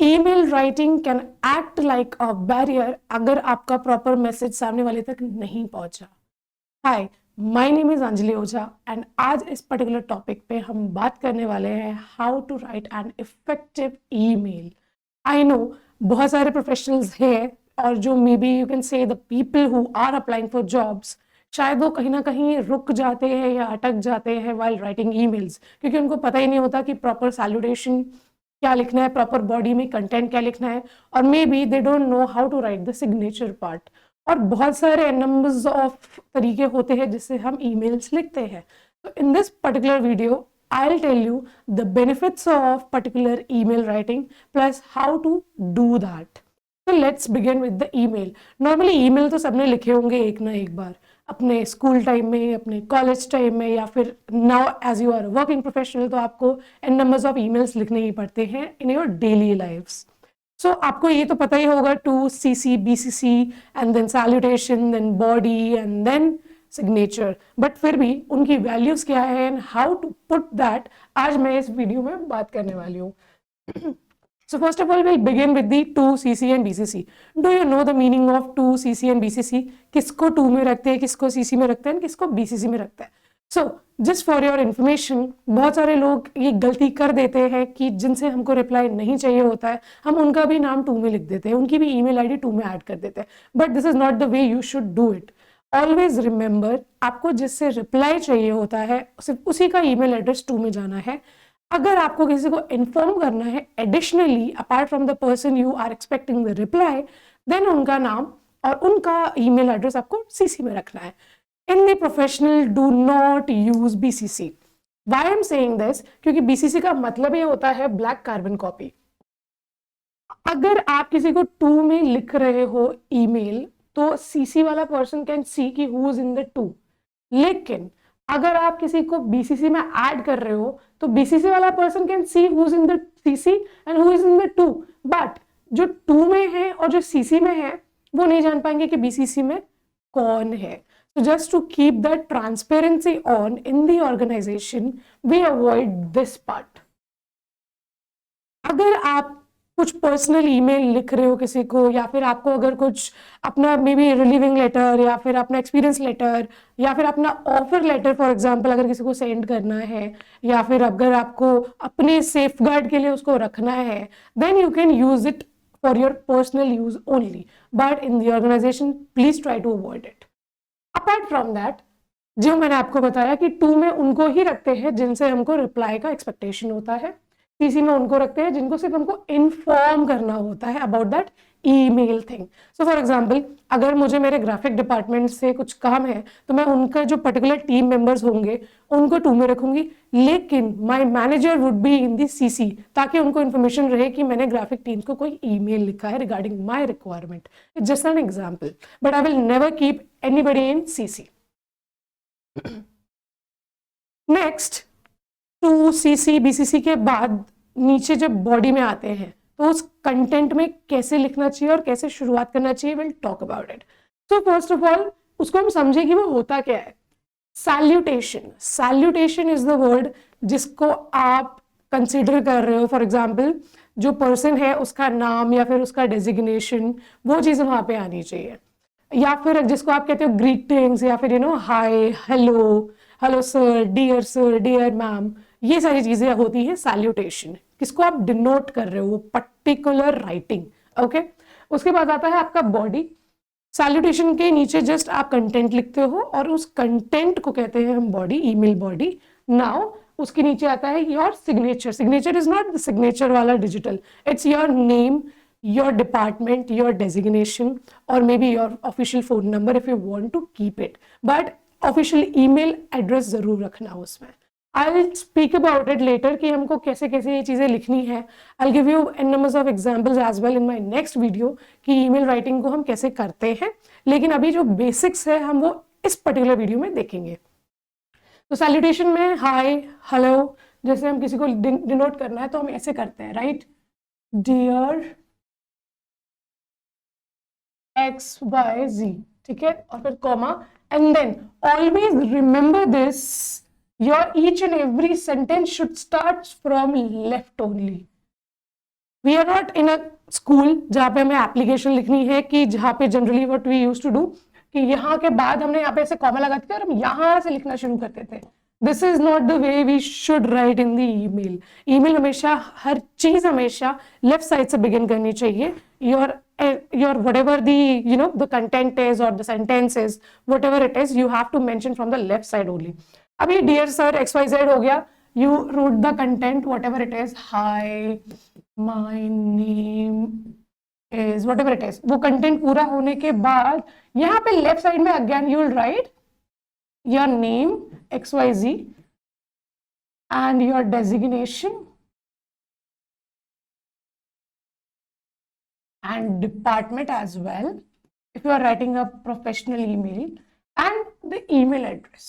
Email writing can act like a barrier अगर आपका proper message सामने वाले तक नहीं पहुंचा। Hi, my name is Anjali Ojha and आज इस पर्टिकुलर टॉपिक पे हम बात करने वाले हैं how to write an effective email. I know बहुत सारे प्रोफेशनल्स हैं और जो maybe you can say the people who are applying for jobs, शायद वो कहीं ना कहीं रुक जाते हैं या अटक जाते हैं वाइल राइटिंग ईमेल्स, क्योंकि उनको पता ही नहीं होता कि प्रॉपर सैल्यूटेशन क्या लिखना है, प्रॉपर बॉडी में कंटेंट क्या लिखना है, और maybe they don't know how to write the signature part. और बहुत सारे नंबर्स ऑफ तरीके होते हैं जिससे हम ईमेल्स लिखते हैं। तो in this particular video I will tell you the benefits of particular email writing plus how to do that. तो let's begin with the email. Normally email तो सबने लिखे होंगे एक ना एक बार, अपने स्कूल टाइम में, अपने कॉलेज टाइम में, या फिर now as you are working professional तो आपको एन नंबर्स ऑफ ईमेल्स लिखने ही पड़ते हैं in your daily lifes. So आपको ये तो पता ही होगा, to CC BCC and then salutation, then body and then signature. But फिर भी उनकी वैल्यूज क्या है and how to put that, आज मैं इस वीडियो में बात करने वाली हूँ। So first of all, we'll begin with the 2CC and BCC. Do you know the meaning of 2CC and BCC? किसको 2 में रखते हैं, किसको CC में रखते हैं, किसको BCC में रखते हैं? So just for your information, बहुत सारे लोग ये गलती कर देते हैं कि जिनसे हमको रिप्लाई नहीं चाहिए होता है, हम उनका भी नाम 2 में लिख देते हैं, उनकी भी ईमेल आईडी 2 में ऐड कर देते हैं। But this is not the way you should do it. Always remember, आपको जिससे रिप्लाई चाहिए होता है सिर्फ उसी का ईमेल एड्रेस 2 में जाना है। अगर आपको किसी को इन्फॉर्म करना है additionally apart from the person you are expecting the reply, then उनका नाम और उनका ईमेल एड्रेस आपको CC में रखना है। In the professional do not use BCC। Why I am saying this, क्योंकि BCC का मतलब ये होता है ब्लैक कार्बन कॉपी। अगर आप किसी को 2 में लिख रहे हो ईमेल तो CC वाला पर्सन कैन सी कि हु इज इन द 2, लेकिन अगर आप किसी को BCC में ऐड कर रहे हो तो BCC वाला person can see who is in the CC and who is in the 2, but जो 2 में है और जो CC में है वो नहीं जान पाएंगे कि BCC में कौन है। So just to keep that transparency on in the organization, we avoid this part. अगर आप कुछ पर्सनल ईमेल लिख रहे हो किसी को, या फिर आपको अगर कुछ अपना मे बी रिलीविंग लेटर या फिर अपना एक्सपीरियंस लेटर या फिर अपना ऑफर लेटर फॉर एग्जांपल अगर किसी को सेंड करना है, या फिर अगर आपको अपने सेफगार्ड के लिए उसको रखना है, then you can use it for your personal use only, but in the organisation please try to avoid it. Apart from that, जो मैंने आपको बताया कि 2 में उनको ही रखते हैं जिनसे हमको रिप्लाई का एक्सपेक्टेशन होता है, CC में उनको रखते हैं जिनको सिर्फ हमको इन्फॉर्म करना होता है about that email thing. So for example, अगर मुझे मेरे ग्राफिक डिपार्टमेंट से कुछ काम है तो मैं उनका जो पर्टिकुलर टीम मेंबर्स होंगे उनको 2 में रखूंगी, लेकिन my manager would be in the CC, ताकि उनको इन्फॉर्मेशन रहे कि मैंने ग्राफिक टीम को कोई ईमेल लिखा है regarding my requirement. It's just an example, but I will never keep anybody in CC। Next, 2CC BCC के बाद नीचे जब बॉडी में आते हैं तो उस कंटेंट में कैसे लिखना चाहिए और कैसे शुरुआत करना चाहिए, will talk about it. So first of all उसको हम समझे कि वो होता क्या है। Salutation, salutation is the word जिसको आप कंसिडर कर रहे हो। फॉर एग्जाम्पल, जो पर्सन है उसका नाम या फिर उसका डेजिग्नेशन, वो चीज़ वहाँ पे आनी चाहिए। या फिर जिसको आप कहते हो ग्रीटिंग्स, या फिर hi, hello, hello sir, dear ma'am, ये सारी चीजें होती है सैल्यूटेशन, किसको आप डिनोट कर रहे हो, वो पर्टिकुलर राइटिंग। ओके, उसके बाद आता है आपका बॉडी। सैल्यूटेशन के नीचे जस्ट आप कंटेंट लिखते हो और उस कंटेंट को कहते हैं हम बॉडी, ईमेल बॉडी। नाउ उसके नीचे आता है your signature. Signature is not the signature वाला digital, it's your name, your department, your designation, or maybe your official phone number if you want to keep it, but official email address जरूर रखना उसमें। I'll speak about it later कि हमको कैसे कैसे ये चीज़ें लिखनी है। I'll give you n numbers of examples as well in my next video कि email writing को हम कैसे करते हैं, लेकिन अभी जो basics है हम वो इस particular वीडियो में देखेंगे। तो सैल्यूटेशन में हाय, हेलो, जैसे हम किसी को डिनोट करना है तो हम ऐसे करते हैं, राइट, डियर XYZ, ठीक है, और फिर comma, and then always remember this, your each and every sentence should start from left only. We are not in a school जहाँ पे हमें एप्लीकेशन लिखनी है, कि जहाँ पे generally what we used to do कि यहाँ के बाद हमने यहाँ पे ऐसे कॉमा लगाते थे और हम यहाँ से लिखना शुरू करते थे. This is not the way we should write in the email. Email हमेशा, हर चीज हमेशा लेफ्ट साइड से बिगिन करनी चाहिए. your whatever the the content is or the sentence is, whatever it is, you have to mention from the left side only. अभी dear sir xyz हो गया, you wrote the content whatever it is, hi my name is whatever it is. वो content पूरा होने के बाद यहाँ पे लेफ्ट साइड में again you will write your name xyz and your designation and department as well if you are writing a professional email, and the email address.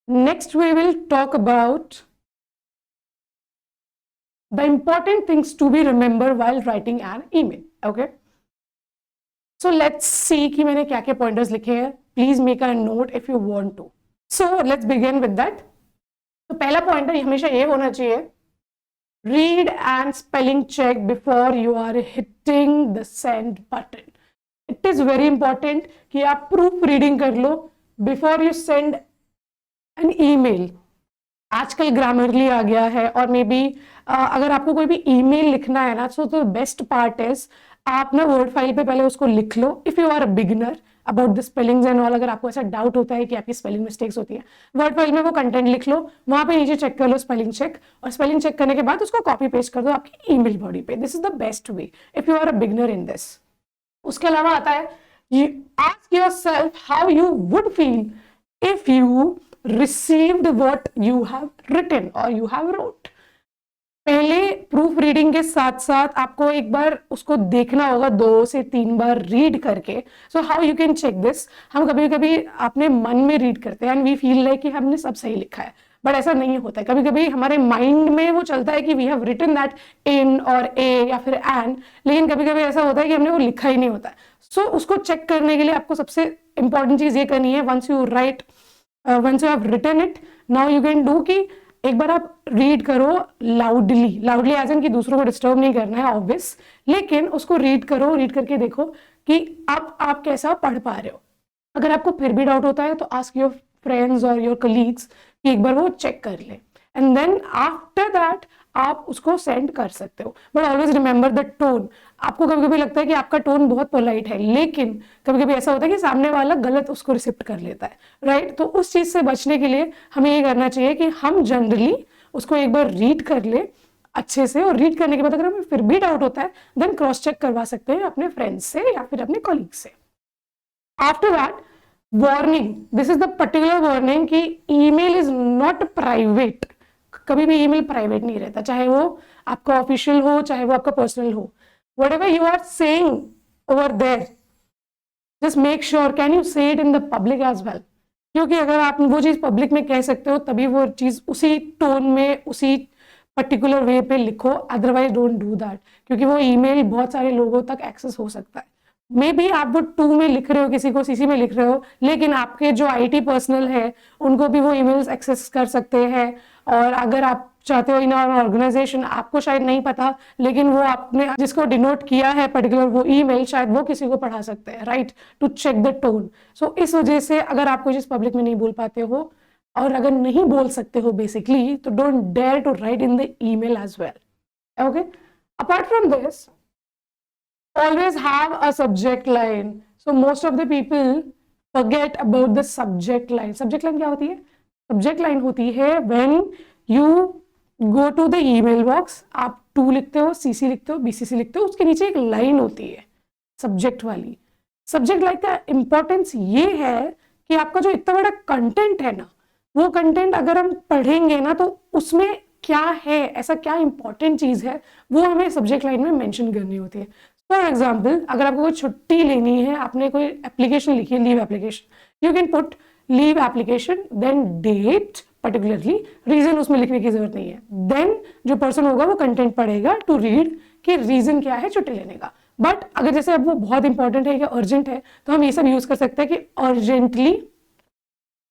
Next we will talk about the important things to be remembered while writing an email. Okay, so let's see कि मैंने क्या क्या pointers लिखे हैं. Please make a note if you want to. So let's begin with that. तो पहला pointer हमेशा ये होना चाहिए, read and spelling check before you are hitting the send button. It is very important कि आप प्रूफ रीडिंग कर लो before you send an email. आजकल ग्रामरली आ गया है, और मे बी अगर आपको कोई भी ईमेल लिखना है ना, so the best part is आप ना वर्ड फाइल पे पहले उसको लिख लो. If you are a beginner about the spellings and all, अगर आपको ऐसा डाउट होता है कि आपकी स्पेलिंग मिस्टेक्स होती है, वर्ड फाइल में वो कंटेंट लिख लो, वहां पे नीचे चेक कर लो स्पेलिंग चेक, और स्पेलिंग चेक करने के बाद उसको कॉपी पेस्ट कर दो आपकी ईमेल बॉडी पे. This is the best way if you are a beginner in this. उसके अलावा आता है, you ask yourself how you would feel if you received what you have written or you have wrote. पहले proof reading के साथ साथ आपको एक बार उसको देखना होगा 2 से 3 बार रीड करके. So how you can check this. हम कभी कभी अपने मन में रीड करते हैं एंड वी फील लाइक कि हमने सब सही लिखा है, बट ऐसा नहीं होता है. कभी कभी हमारे माइंड में वो चलता है कि we have written that in और ए या फिर एन, लेकिन कभी कभी ऐसा होता है कि हमने वो लिखा ही नहीं होता है. सो उसको चेक करने के लिए आपको सबसे इंपॉर्टेंट चीज ये करनी है, once you have written it, now you can do कि एक बार आप रीड करो लाउडली एज इन कि दूसरों को डिस्टर्ब नहीं करना है ऑब्वियस, लेकिन उसको रीड करो, रीड करके देखो कि आप कैसा पढ़ पा रहे हो. अगर आपको फिर भी डाउट होता है तो आस्क योर फ्रेंड्स और योर कलीग्स कि एक बार वो चेक कर ले, एंड देन आफ्टर दैट आप उसको सेंड कर सकते हो. But always remember the tone. आपको कभी कभी लगता है कि आपका टोन बहुत पोलाइट है, लेकिन कभी कभी ऐसा होता है कि सामने वाला गलत उसको रिसिप्ट कर लेता है, राइट. तो उस चीज से बचने के लिए हमें ये करना चाहिए कि हम जनरली उसको एक बार रीड कर ले अच्छे से, और रीड करने के बाद अगर हमें फिर भी डाउट होता है देन क्रॉस चेक करवा सकते हैं अपने फ्रेंड्स से या फिर अपने कॉलीग से. After that warning, this is the particular warning कि ईमेल इज नॉट प्राइवेट. कभी भी ईमेल प्राइवेट नहीं रहता, चाहे वो आपका ऑफिशियल हो चाहे वो आपका पर्सनल हो. whatever you are saying over there, just make sure can you say it in the public as well. क्योंकि अगर आप वो चीज पब्लिक में कह सकते हो तभी वो चीज उसी टोन में उसी पर्टिकुलर वे पे लिखो, अदरवाइज डोंट डू दैट, क्योंकि वो ईमेल बहुत सारे लोगों तक एक्सेस हो सकता है. मे बी आप वो 2 में लिख रहे हो, किसी को सीसी में लिख रहे हो, लेकिन आपके जो आईटी पर्सनल है उनको भी वो ईमेल्स एक्सेस कर सकते हैं. और अगर आप चाहते हो इन ऑर्गेनाइजेशन, आपको शायद नहीं पता, लेकिन वो आपने जिसको डिनोट किया है पर्टिकुलर वो ईमेल, शायद वो किसी को पढ़ा सकते हैं, right, to check the tone. So इस वजह से अगर आप कोई चीज पब्लिक में नहीं बोल पाते हो, और अगर नहीं बोल सकते हो बेसिकली, तो don't dare to write in the email as well. Okay, apart from this always have a subject line. So most of the people forget about the subject line. Subject line क्या होती है? Subject line होती है when you go to the email box, आप to लिखते हो, CC लिखते हो, BCC लिखते हो, उसके नीचे एक लाइन होती है सब्जेक्ट वाली. सब्जेक्ट लाइन का इंपॉर्टेंस ये है कि आपका जो इतना बड़ा कंटेंट है ना, वो कंटेंट अगर हम पढ़ेंगे ना तो उसमें क्या है, ऐसा क्या इंपॉर्टेंट चीज है, वो हमें सब्जेक्ट लाइन में मेंशन करनी होती है. फॉर एग्जाम्पल, अगर आपको कोई छुट्टी लेनी है, आपने कोई एप्लीकेशन लिखी है, leave application, you can put leave application then date particularly, reason उसमें लिखने की जरूरत नहीं है. देन जो पर्सन होगा वो कंटेंट पढ़ेगा टू रीड कि रीजन क्या है छुट्टी लेने का. बट अगर जैसे अब वो बहुत इंपॉर्टेंट है या अर्जेंट है, तो हम ये सब यूज कर सकते हैं कि अर्जेंटली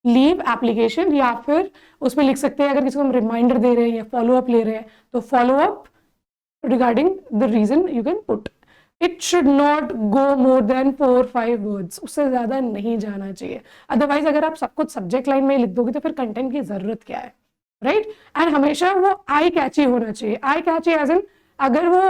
लीव एप्लीकेशन, या फिर उसमें लिख सकते हैं अगर किसी को हम रिमाइंडर दे रहे हैं या फॉलो अप ले रहे हैं तो follow up regarding the reason you can put. It should not go more than 4-5 words, उससे ज्यादा नहीं जाना चाहिए। अदरवाइज अगर आप सब कुछ सब्जेक्ट लाइन में लिख दोगे तो फिर कंटेंट की जरूरत क्या है, राइट? एंड हमेशा वो आई कैची होना चाहिए। आई कैची एज इन अगर वो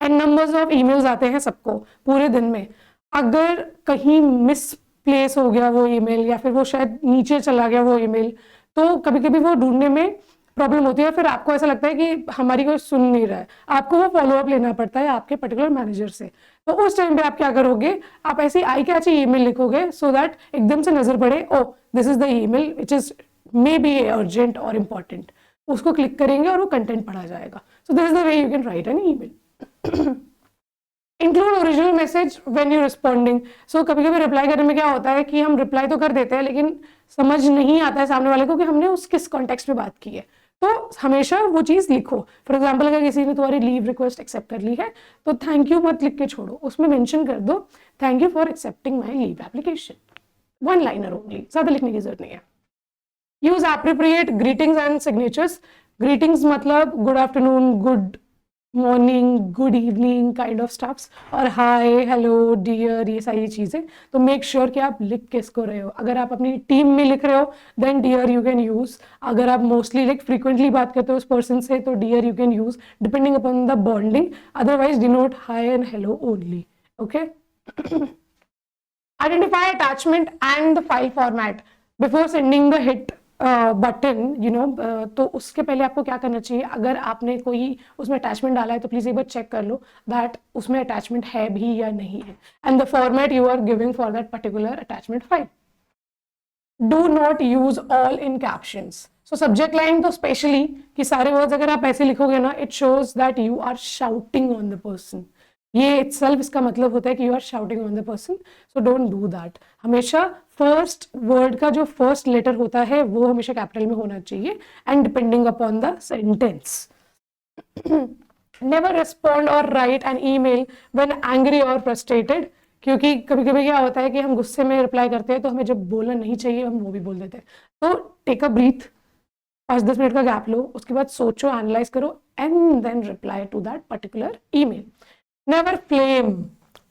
एन नंबर्स ऑफ ईमेल्स आते हैं सबको पूरे दिन में, अगर कहीं मिस प्लेस हो गया वो ईमेल या फिर वो शायद नीचे चला गया वो ईमेल, तो कभी कभी वो ढूंढने में प्रॉब्लम होती है। फिर आपको ऐसा लगता है कि हमारी कोई सुन नहीं रहा है, आपको वो फॉलो अप लेना पड़ता है आपके पर्टिकुलर मैनेजर से। तो उस टाइम पे आप क्या करोगे, आप ऐसी आई कैची ईमेल लिखोगे सो दैट एकदम से नजर पड़े, oh this is the email which is may be urgent और इम्पॉर्टेंट। उसको क्लिक करेंगे और वो कंटेंट पढ़ा जाएगा। So this is the way you can write an email. Include original message when you responding. So कभी कभी रिप्लाई करने में क्या होता है कि हम रिप्लाई तो कर देते हैं लेकिन समझ नहीं आता है सामने वाले को कि हमने उस किस कॉन्टेक्स्ट में बात की है। तो हमेशा वो चीज लिखो। फॉर एग्जाम्पल अगर किसी ने तुम्हारी लीव रिक्वेस्ट एक्सेप्ट कर ली है तो थैंक यू मत लिख के छोड़ो, उसमें मेंशन कर दो thank you for accepting my leave application. One liner only, ज्यादा लिखने की जरूरत नहीं है। Use appropriate greetings and signatures. Greetings मतलब good afternoon, good morning, good evening kind of stuffs, और हाय, हेलो, डियर, ये सारी चीजें तो मेक श्योर कि आप लिख किसको रहे हो। अगर आप अपनी टीम में लिख रहे हो then dear you can use. अगर आप मोस्टली लाइक फ्रीक्वेंटली बात करते हो उस पर्सन से तो dear you can use depending upon the bonding. Otherwise denote hi and hello only. Okay. Identify attachment and the file format before sending the hit button, you know. तो उसके पहले आपको क्या करना चाहिए, अगर आपने कोई उसमें अटैचमेंट डाला है तो प्लीज एक बार चेक कर लो दैट उसमें अटैचमेंट है भी या नहीं है, and the format you are giving for that particular attachment file. Do not use all in captions. So subject line तो स्पेशली कि सारे वर्ड्स अगर आप ऐसे लिखोगे ना, it shows that you are shouting on the person. ये itself इसका मतलब होता है कि you are shouting on the person, so don't do that. हमेशा फर्स्ट वर्ड का जो फर्स्ट लेटर होता है वो हमेशा कैपिटल में होना चाहिए, and depending upon the sentence. Never respond और write an email when angry और फ्रस्ट्रेटेड, क्योंकि कभी कभी क्या होता है कि हम गुस्से में रिप्लाई करते हैं तो हमें जब बोलना नहीं चाहिए हम वो भी बोल देते हैं। तो take a breath, 5-10 minute gap गैप लो, उसके बाद सोचो, एनालाइज करो and then reply to that particular email. Never flame,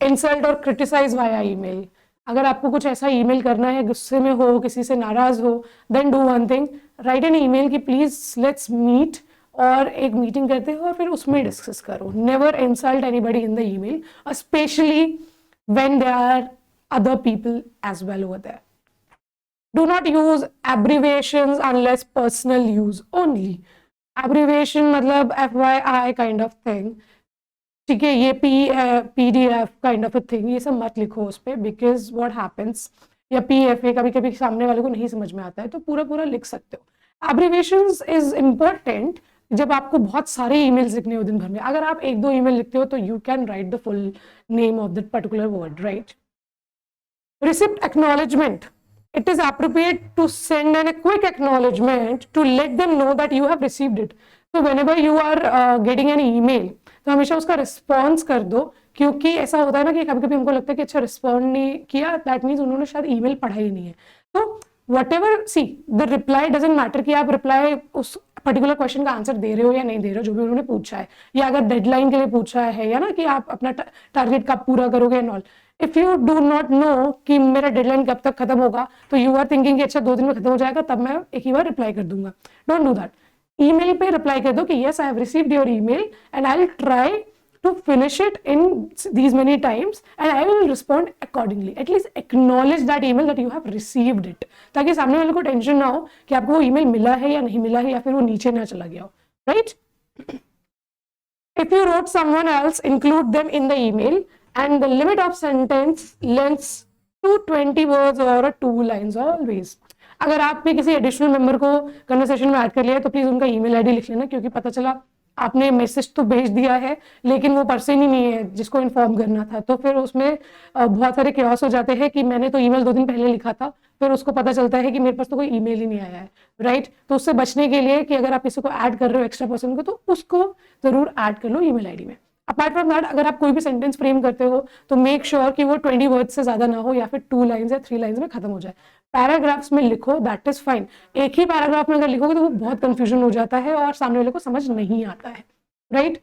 insult और क्रिटिसाइज वाया ईमेल। अगर आपको कुछ ऐसा ईमेल करना है, गुस्से में हो, किसी से नाराज हो, then do one thing, write an email कि प्लीज लेट्स मीट, और एक मीटिंग करते हो और फिर उसमें डिस्कस करो। Never insult anybody in the email, specially when there are other people as well over there. Do not use abbreviations unless personal use only. Abbreviation मतलब FYI kind of thing, ठीक है, ये PDF kind of a thing, ये सब मत लिखो उस पर, because what happens, या PFA कभी कभी सामने वाले को नहीं समझ में आता है तो पूरा पूरा लिख सकते हो। Abbreviations is important जब आपको बहुत सारे ईमेल्स लिखने हो दिन भर में। अगर आप 1-2 ईमेल लिखते हो तो you can right the full name of that particular word, right? Receipt acknowledgement, it is appropriate to send a quick acknowledgement to let them know that you have received it. So whenever you are getting an email, तो हमेशा उसका response कर दो, क्योंकि ऐसा होता है ना कि कभी कभी हमको लगता है कि अच्छा रिस्पॉन्ड नहीं किया, दैट मीन्स उन्होंने शायद ईमेल पढ़ा ही नहीं है। तो whatever, see, the reply doesn't matter कि आप रिप्लाई उस पर्टिकुलर क्वेश्चन का आंसर दे रहे हो या नहीं दे रहे हो, जो भी उन्होंने पूछा है, या अगर डेडलाइन के लिए पूछा है या ना कि आप अपना टारगेट कब पूरा करोगे and all. If you do not know कि मेरा डेडलाइन कब तक खत्म होगा, तो यू आर थिंकिंग कि अच्छा 2 दिन में खत्म हो जाएगा तब मैं एक ही बार रिप्लाई कर दूंगा। Don't do that. ईमेल पे रिप्लाई कर दो कि yes I have received your email and I will try to finish it in these many times and I will respond accordingly. At least acknowledge that email that you have received it, ताकि सामने वाले को tension ना हो कि आपको वो email मिला है या नहीं मिला है, या फिर वो नीचे ना चला गया हो, right? If you wrote someone else, include them in the email, and the limit of sentence length to 20 words or 2 lines always. अगर आपने किसी एडिशनल मेंबर को कन्वर्सेशन में ऐड कर लिया है तो प्लीज उनका ईमेल आईडी लिख लेना, क्योंकि पता चला आपने मैसेज तो भेज दिया है लेकिन वो पर्सन ही नहीं है जिसको इन्फॉर्म करना था, तो फिर उसमें बहुत सारे क्योस हो जाते हैं कि मैंने तो ईमेल 2 दिन पहले लिखा था, फिर उसको पता चलता है कि मेरे पास तो कोई ईमेल ही नहीं आया है, राइट? तो उससे बचने के लिए कि अगर आप किसी को ऐड कर रहे हो एक्स्ट्रा पर्सन को, तो उसको जरूर ऐड कर लो ईमेल आईडी में। अपार्ट फ्रॉम दैट, अगर आप कोई भी सेंटेंस फ्रेम करते हो तो मेक श्योर कि वो 20 वर्ड्स से ज्यादा ना हो, या फिर 2 लाइन्स या 3 लाइन्स में खत्म हो जाए। पैराग्राफ्स में लिखो, दैट इज फाइन। एक ही पैराग्राफ में अगर लिखोगे तो वो बहुत कंफ्यूजन हो जाता है और सामने वाले को समझ नहीं आता है, right.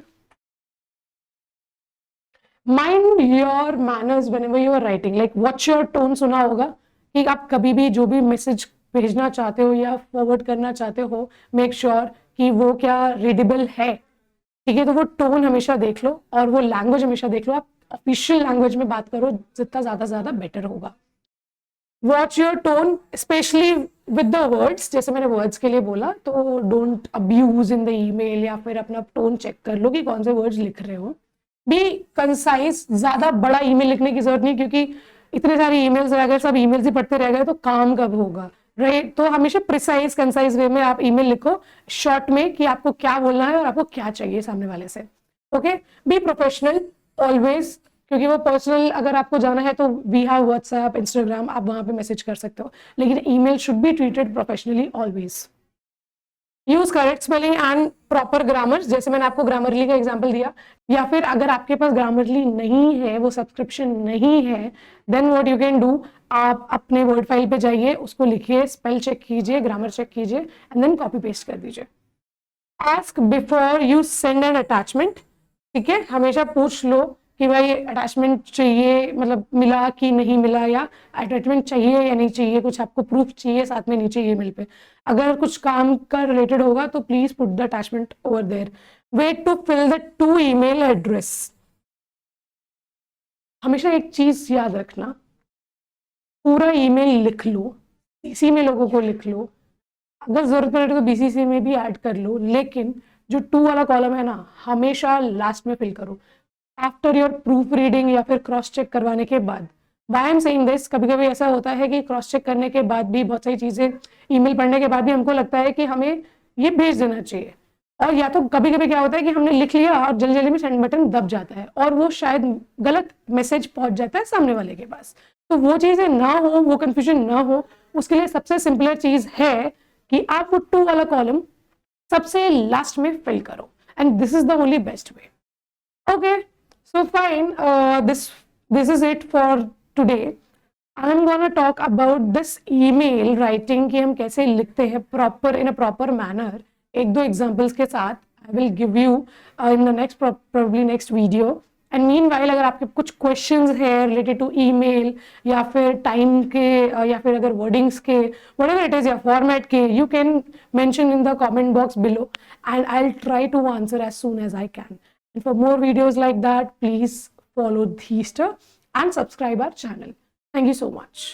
Mind your manners whenever you are writing, like watch your tone. सुना होगा कि आप कभी भी जो भी मैसेज भेजना चाहते हो या फॉरवर्ड करना चाहते हो, मेक श्योर कि वो क्या रीडेबल है, ठीक है। तो वो टोन हमेशा देख लो और वो लैंग्वेज हमेशा देख लो। आप ऑफिशियल लैंग्वेज में बात करो, जितना ज्यादा बेटर होगा। Watch your tone specially with the words, जैसे मैंने वर्ड्स के लिए बोला, तो don't abuse in the email, या फिर अपना टोन चेक कर लो कि कौन से वर्ड्स लिख रहे हो। बी कंसाइज, ज्यादा बड़ा ईमेल लिखने की जरूरत नहीं, क्योंकि इतने सारे ईमेल्स रह गए, सब ईमेल्स ही पढ़ते रह गए तो काम कब होगा, राइट। तो हमेशा प्रिसाइज कंसाइज वे में आप ईमेल लिखो, शॉर्ट में, कि आपको क्या बोलना है और आपको क्या चाहिए सामने वाले से। ओके, बी प्रोफेशनल ऑलवेज, क्योंकि वो पर्सनल अगर आपको जाना है तो वी हैव व्हाट्सएप, इंस्टाग्राम, आप वहां पे मैसेज कर सकते हो, लेकिन email should be treated professionally always. Use correct spelling and proper grammar, जैसे मैंने आपको ग्रामरली का एग्जांपल दिया। या फिर अगर आपके पास ग्रामरली नहीं है, वो सब्सक्रिप्शन नहीं है, then what you can do, आप अपने वर्ड फाइल पे जाइए, उसको लिखिए, स्पेल चेक कीजिए, ग्रामर चेक कीजिए, एंड देन कॉपी पेस्ट कर दीजिए। Ask before you send an attachment, ठीक है। हमेशा पूछ लो कि भाई अटैचमेंट चाहिए, मतलब मिला कि नहीं मिला, या अटैचमेंट चाहिए या नहीं चाहिए, कुछ आपको प्रूफ चाहिए साथ में नीचे ईमेल पे। अगर कुछ काम का रिलेटेड होगा तो please put the attachment over there. Wait to fill the 2 email address. हमेशा एक चीज याद रखना, पूरा ईमेल लिख लो, इसी में लोगों को लिख लो, अगर जरूरत पड़े तो बीसीसी में भी ऐड कर लो, लेकिन जो 2 वाला कॉलम है ना, हमेशा लास्ट में फिल करो, आफ्टर योर प्रूफ रीडिंग या फिर क्रॉस चेक करवाने के बाद। Why I am saying this, कभी कभी ऐसा होता है कि क्रॉस चेक करने के बाद भी, बहुत सारी चीजें ईमेल पढ़ने के बाद भी हमको लगता है कि हमें ये भेज देना चाहिए, और या तो कभी कभी क्या होता है कि हमने लिख लिया और जल्दी जल्दी में सेंड बटन दब जाता है और वो शायद गलत मैसेज पहुंच जाता है सामने वाले के पास। तो वो चीजें ना हो, वो कंफ्यूजन ना हो, उसके लिए सबसे सिंपलर चीज है कि आप वो 2 वाला कॉलम सबसे लास्ट में फिल करो, and this is the only best way. Okay, so fine, this is it for today. I'm gonna talk about this email writing कि हम कैसे लिखते हैं proper in a proper manner, 1-2 examples के साथ। I will give you in the next probably next video. And meanwhile अगर आपके कुछ questions है related to email या फिर time के या फिर अगर wordings के, whatever it is, या format के, you can mention in the comment box below and I'll try to answer as soon as I can. And for more videos like that, please follow Theaster and subscribe our channel. Thank you so much.